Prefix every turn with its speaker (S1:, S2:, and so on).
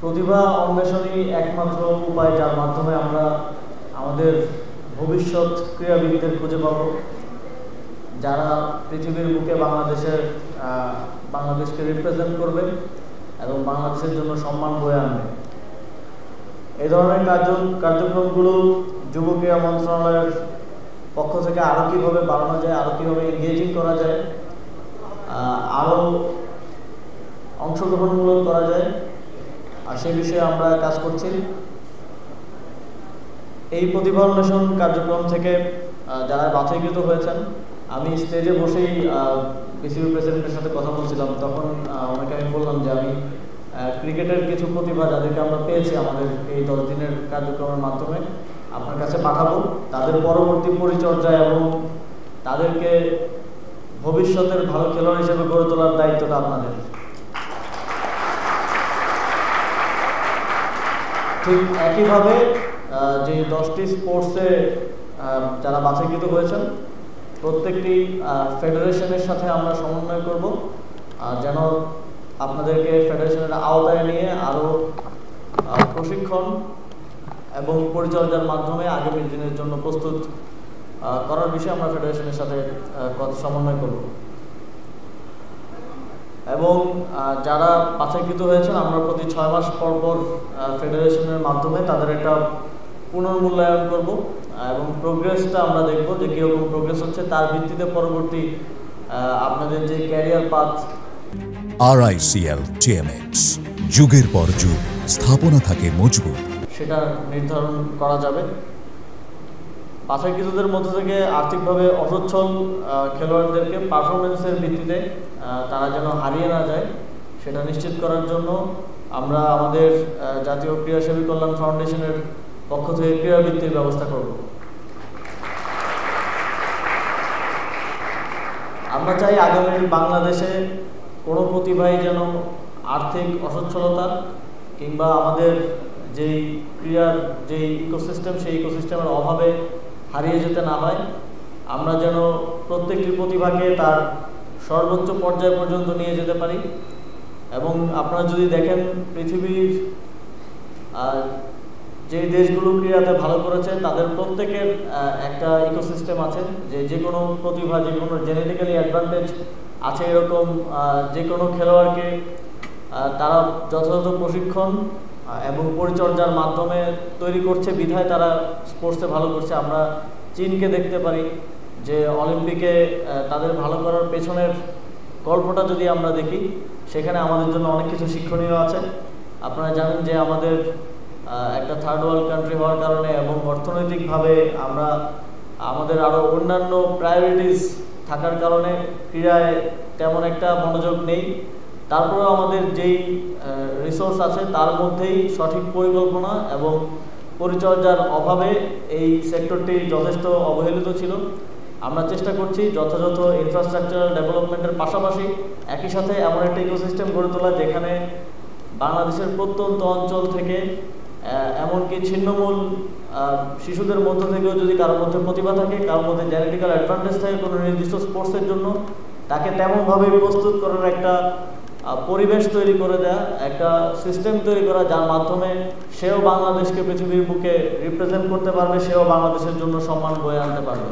S1: প্রতিভা অন্বেষণই একমাত্র উপায় যার মাধ্যমে আমরা আমাদের ভবিষ্যৎ ক্রীড়াবিদদের খুঁজে পাব, যারা পৃথিবীর বুকে বাংলাদেশকে রিপ্রেজেন্ট করবে এবং বাংলাদেশের জন্য সম্মান বয়ে আনবে। এই ধরনের কার্যক্রমগুলো যুব ক্রীড়া মন্ত্রণালয়ের পক্ষ থেকে আরও কীভাবে বাড়ানো যায়, আরও কীভাবে এনগেজিং করা যায়, আরও অংশগ্রহণমূলক করা যায়, আর সেই বিষয়ে আমরা কাজ করছি। এই প্রতিভা অন্বেষণ কার্যক্রম থেকে যারা বাছাইকৃত হয়েছেন, আমি স্টেজে বসেই বিসিবি প্রেসিডেন্টের সাথে কথা বলছিলাম, তখন ওনাকে আমি বললাম যে আমি ক্রিকেটের কিছু প্রতিভা যাদেরকে আমরা পেয়েছি আমাদের এই 10 দিনের কার্যক্রমের মাধ্যমে আপনার কাছে পাঠাবো। তাদের পরবর্তী পরিচর্যা এবং তাদেরকে ভবিষ্যতের ভালো খেলোয়াড় হিসেবে গড়ে তোলার দায়িত্বটা আপনাদের। ঠিক একইভাবে যে 10টি স্পোর্টসে যারা বাছাইকৃত হয়েছেন প্রত্যেকটি ফেডারেশনের সাথে আমরা সমন্বয় করব, যেন আপনাদেরকে ফেডারেশনের আওতায় নিয়ে আরও প্রশিক্ষণ এবং পরিচর্যার মাধ্যমে আগামী দিনের জন্য প্রস্তুত করার বিষয়ে আমরা ফেডারেশনের সাথে সমন্বয় করব। এবং যারা বাছাইকৃত হয়েছেন আমরা প্রতি 6 মাস পর পর ফেডারেশনের মাধ্যমে তাদের একটা পুনর্মূল্যায়ন করব এবং প্রোগ্রেসটা আমরা দেখব যে কীরকম প্রোগ্রেস হচ্ছে, তার ভিত্তিতে পরবর্তী আপনাদের যে ক্যারিয়ার পাথ।
S2: RICL TMX, যুগের পর যুগ স্থাপনা থাকে মজবুত,
S1: সেটা নির্ধারণ করা যাবে। বাছাইকৃতদের মধ্য থেকে আর্থিকভাবে অসচ্ছল খেলোয়াড়দেরকে পারফরমেন্সের ভিত্তিতে তারা যেন হারিয়ে না যায় সেটা নিশ্চিত করার জন্য আমরা আমাদের জাতীয় ক্রীড়াসেবী কল্যাণ ফাউন্ডেশনের পক্ষ থেকে ক্রীড়াবৃত্তির ব্যবস্থা করব। আমরা চাই আগামীর বাংলাদেশে কোনো প্রতিভাই যেন আর্থিক অসচ্ছলতা কিংবা আমাদের যেই ক্রীড়ার যেই ইকোসিস্টেম সেই ইকোসিস্টেমের অভাবে হারিয়ে যেতে না হয়। আমরা যেন প্রত্যেকটি প্রতিভাকে তার সর্বোচ্চ পর্যায় পর্যন্ত নিয়ে যেতে পারি। এবং আপনারা যদি দেখেন পৃথিবীর যে দেশগুলো ক্রীড়াতে ভালো করেছে তাদের প্রত্যেকের একটা ইকোসিস্টেম আছে, যে কোনো প্রতিভা, যে কোনো জেনেটিক্যালি অ্যাডভান্টেজ আছে এরকম যে কোনো খেলোয়াড়কে তারা যথাযথ প্রশিক্ষণ এবং পরিচর্যার মাধ্যমে তৈরি করছে বিধায় তারা স্পোর্টসে ভালো করছে। আমরা চীনকে দেখতে পারি যে অলিম্পিকে তাদের ভালো করার পেছনের গল্পটা যদি আমরা দেখি সেখানে আমাদের জন্য অনেক কিছু শিক্ষণীয় আছে। আপনারা জানেন যে আমাদের একটা থার্ড ওয়ার্ল্ড কান্ট্রি হওয়ার কারণে এবং অর্থনৈতিকভাবে আমাদের আরও অন্যান্য প্রায়োরিটিস থাকার কারণে ক্রীড়ায় তেমন একটা মনোযোগ নেই। তারপরেও আমাদের যেই রিসোর্স আছে তার মধ্যেই সঠিক পরিকল্পনা এবং পরিচর্যার অভাবে এই সেক্টরটি যথেষ্ট অবহেলিত ছিল। আমরা চেষ্টা করছি যথাযথ ইনফ্রাস্ট্রাকচারাল ডেভেলপমেন্টের পাশাপাশি একই সাথে এমন একটা ইকোসিস্টেম গড়ে তোলা যেখানে বাংলাদেশের প্রত্যন্ত অঞ্চল থেকে এমনকি ছিন্নমূল শিশুদের মধ্য থেকেও যদি কারোর মধ্যে প্রতিভা থাকে, কারোর মধ্যে জেনেটিক্যাল অ্যাডভান্টেজ থাকে কোনো নির্দিষ্ট স্পোর্টসের জন্য, তাকে তেমনভাবে প্রস্তুত করার একটা পরিবেশ তৈরি করে দেয়া, একটা সিস্টেম তৈরি করা যার মাধ্যমে সেও বাংলাদেশকে পৃথিবীর বুকে রিপ্রেজেন্ট করতে পারবে, সেও বাংলাদেশের জন্য সম্মান বয়ে আনতে পারবে।